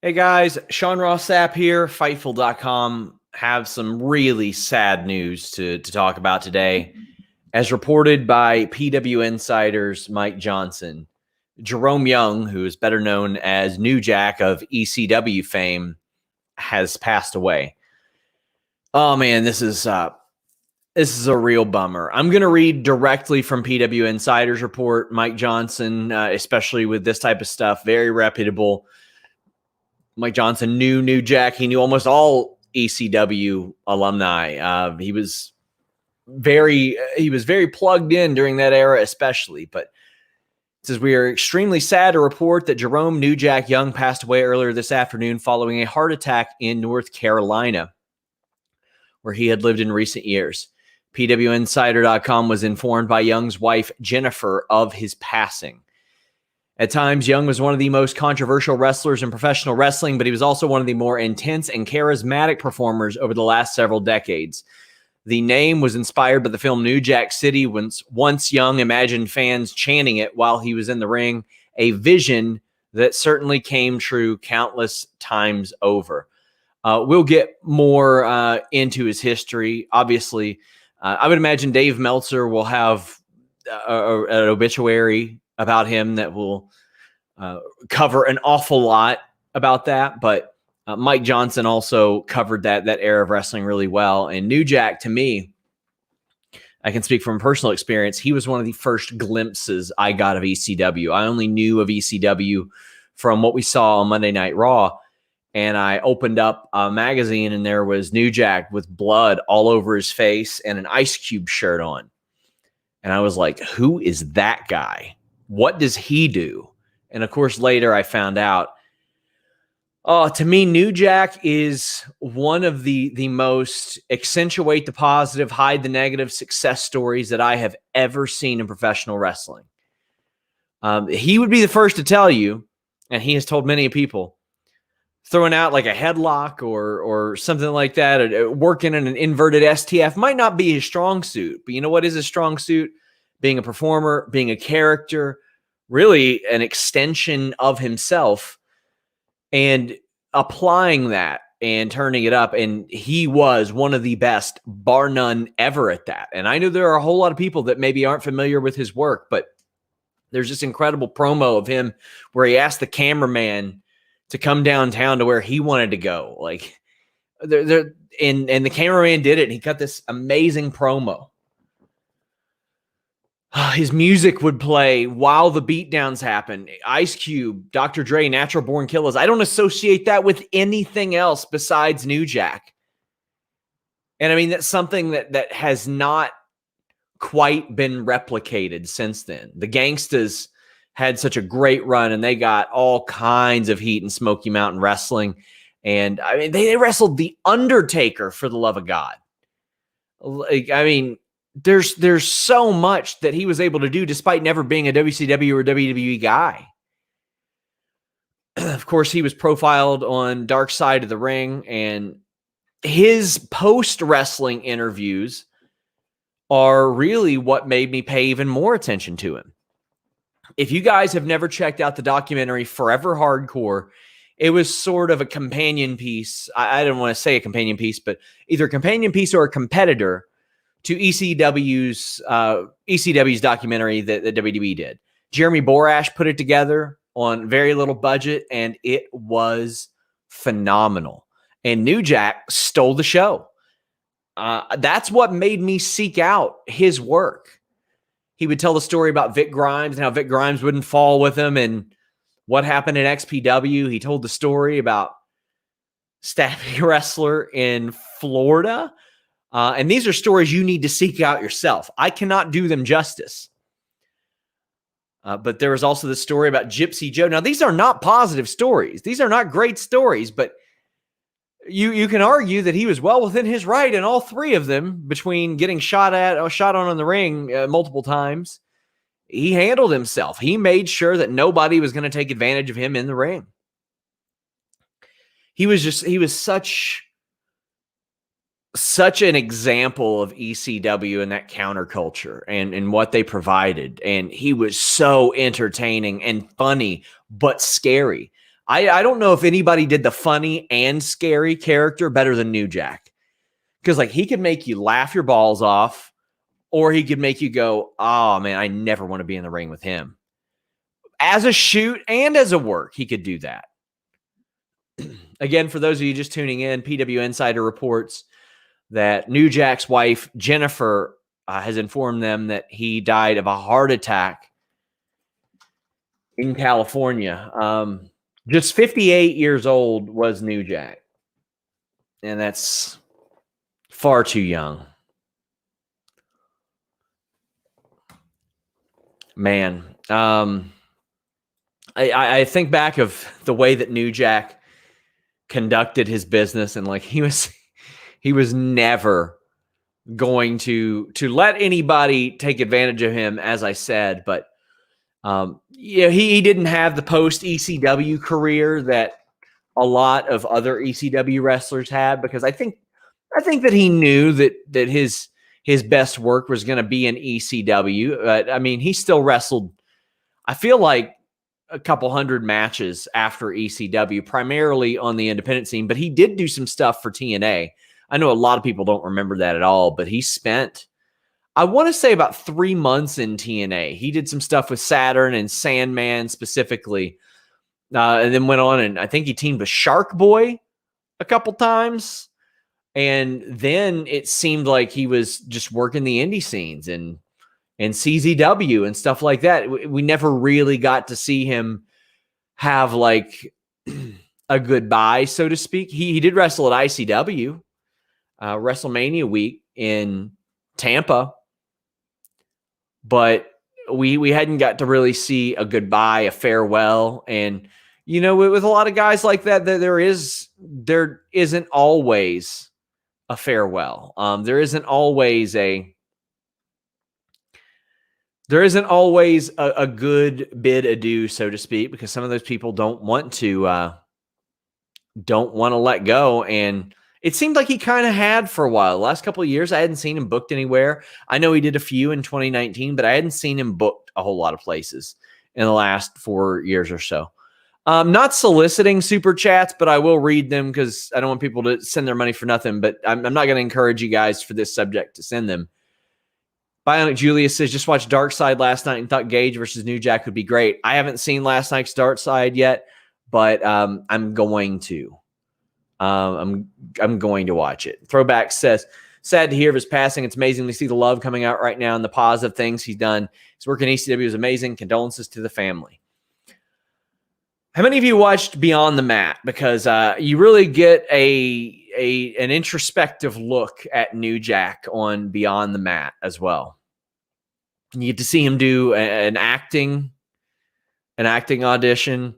Hey guys, Sean Ross Sapp here, Fightful.com. Have some really sad news to talk about today. As reported by PW Insider's Mike Johnson, Jerome Young, who is better known as New Jack of ECW fame, has passed away. Oh man, this is a real bummer. I'm going to read directly from PW Insider's report. Mike Johnson, especially with this type of stuff, very reputable. Mike Johnson knew New Jack. He knew almost all ECW alumni. He was very plugged in during that era, especially. But it says we are extremely sad to report that Jerome New Jack Young passed away earlier this afternoon following a heart attack in North Carolina, where he had lived in recent years. PWInsider.com was informed by Young's wife, Jennifer, of his passing. At times, Young was one of the most controversial wrestlers in professional wrestling, but he was also one of the more intense and charismatic performers over the last several decades. The name was inspired by the film New Jack City, once Young imagined fans chanting it while he was in the ring, a vision that certainly came true countless times over. We'll get more into his history. Obviously, I would imagine Dave Meltzer will have an obituary about him that will cover an awful lot about that. But Mike Johnson also covered that era of wrestling really well. And New Jack, to me, I can speak from personal experience, he was one of the first glimpses I got of ECW. I only knew of ECW from what we saw on Monday Night Raw. And I opened up a magazine and there was New Jack with blood all over his face and an Ice Cube shirt on. And I was like, who is that guy? What does he do? And of course, later I found out, to me, New Jack is one of the most accentuate the positive, hide the negative success stories that I have ever seen in professional wrestling. He would be the first to tell you, and he has told many people, throwing out like a headlock or something like that, or working in an inverted STF might not be his strong suit. But you know what is his strong suit? Being a performer, being a character, really an extension of himself, and applying that and turning it up. And he was one of the best, bar none, ever at that. And I know there are a whole lot of people that maybe aren't familiar with his work, but there's this incredible promo of him where he asked the cameraman to come downtown to where he wanted to go. Like, and the cameraman did it, and he cut this amazing promo. His music would play while the beatdowns happen. Ice Cube, Dr. Dre, Natural Born Killers. I don't associate that with anything else besides New Jack. And I mean, that's something that has not quite been replicated since then. The Gangstas had such a great run, and they got all kinds of heat in Smoky Mountain Wrestling. And I mean, they wrestled The Undertaker, for the love of God. Like, I mean, there's so much that he was able to do despite never being a WCW or WWE guy. Of course, he was profiled on Dark Side of the Ring, and his post-wrestling interviews are really what made me pay even more attention to him. If you guys have never checked out the documentary Forever Hardcore, it was sort of a companion piece. I don't want to say a companion piece, but either a companion piece or a competitor to ECW's documentary that WWE did. Jeremy Borash put it together on very little budget, and it was phenomenal. And New Jack stole the show. That's what made me seek out his work. He would tell the story about Vic Grimes and how Vic Grimes wouldn't fall with him and what happened in XPW. He told the story about stabbing a wrestler in Florida. And these are stories you need to seek out yourself. I cannot do them justice. But there was also the story about Gypsy Joe. Now, these are not positive stories. These are not great stories, but you can argue that he was well within his right in all three of them, between getting shot on in the ring multiple times. He handled himself. He made sure that nobody was going to take advantage of him in the ring. He was such an example of ECW and that counterculture and what they provided. And he was so entertaining and funny, but scary. I don't know if anybody did the funny and scary character better than New Jack. Because like he could make you laugh your balls off, or he could make you go, oh man, I never want to be in the ring with him. As a shoot and as a work, he could do that. Again, for those of you just tuning in, PW Insider reports that New Jack's wife, Jennifer, has informed them that he died of a heart attack in California. Just 58 years old was New Jack. And that's far too young. Man, I think back of the way that New Jack conducted his business, and like he was never going to let anybody take advantage of him, as I said. But he didn't have the post ECW career that a lot of other ECW wrestlers had, because I think that he knew that his best work was going to be in ECW. But I mean, he still wrestled, I feel like, a couple hundred matches after ECW, primarily on the independent scene, but he did do some stuff for TNA. I know a lot of people don't remember that at all, but he spent, I want to say, about 3 months in TNA. He did some stuff with Saturn and Sandman specifically, and then went on, and I think he teamed with Shark Boy a couple times. And then it seemed like he was just working the indie scenes and CZW and stuff like that. We never really got to see him have like a goodbye, so to speak. He did wrestle at ICW, WrestleMania week in Tampa, but we hadn't got to really see a goodbye, a farewell. And, you know, with a lot of guys like that, there isn't always a farewell. There isn't always a good bid adieu, so to speak, because some of those people don't want to let go. And it seemed like he kind of had for a while. The last couple of years, I hadn't seen him booked anywhere. I know he did a few in 2019, but I hadn't seen him booked a whole lot of places in the last 4 years or so. Not soliciting super chats, but I will read them because I don't want people to send their money for nothing. But I'm not going to encourage you guys for this subject to send them. Bionic Julius says, just watched Dark Side last night and thought Gage versus New Jack would be great. I haven't seen last night's Dark Side yet, but I'm going to. I'm going to watch it. Throwback says, sad to hear of his passing. It's amazing to see the love coming out right now and the positive things he's done. His work in ECW is amazing. Condolences to the family. How many of you watched Beyond the Mat? Because you really get an introspective look at New Jack on Beyond the Mat as well. You get to see him do an acting audition.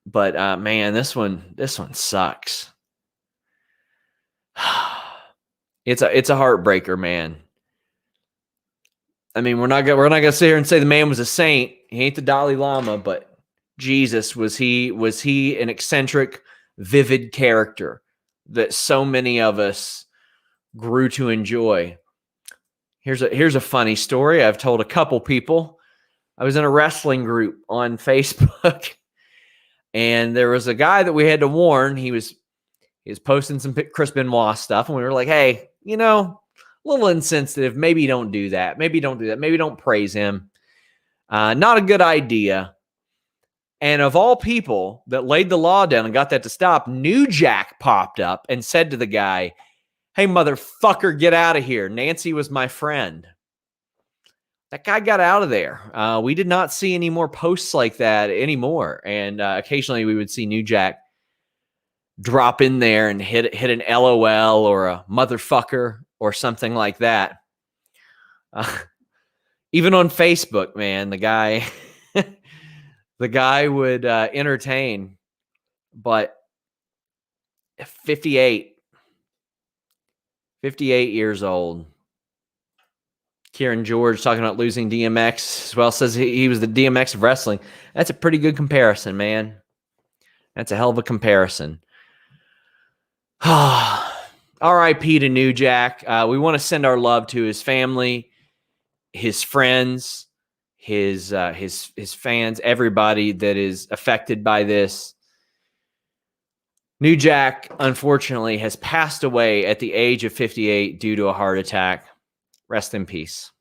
But man, this one sucks. It's a heartbreaker, man. I mean, we're not gonna sit here and say the man was a saint. He ain't the Dalai Lama, but Jesus, was he an eccentric, vivid character that so many of us grew to enjoy. Here's a funny story I've told a couple people. I was in a wrestling group on Facebook, and there was a guy that we had to warn. He was posting some Chris Benoit stuff, and we were like, hey, you know, a little insensitive. Maybe don't do that. Maybe don't do that. Maybe don't praise him. Not a good idea. And of all people that laid the law down and got that to stop, New Jack popped up and said to the guy, hey, motherfucker, get out of here. Nancy was my friend. That guy got out of there. We did not see any more posts like that anymore. And occasionally we would see New Jack drop in there and hit an LOL or a motherfucker or something like that. Even on Facebook, man, the guy... The guy would entertain, but 58 years old. Kieran George talking about losing DMX as well, says he was the DMX of wrestling. That's a pretty good comparison, man. That's a hell of a comparison. R.I.P. to New Jack. We want to send our love to his family, his friends, his fans, everybody that is affected by this. New Jack, unfortunately, has passed away at the age of 58 due to a heart attack. Rest in peace.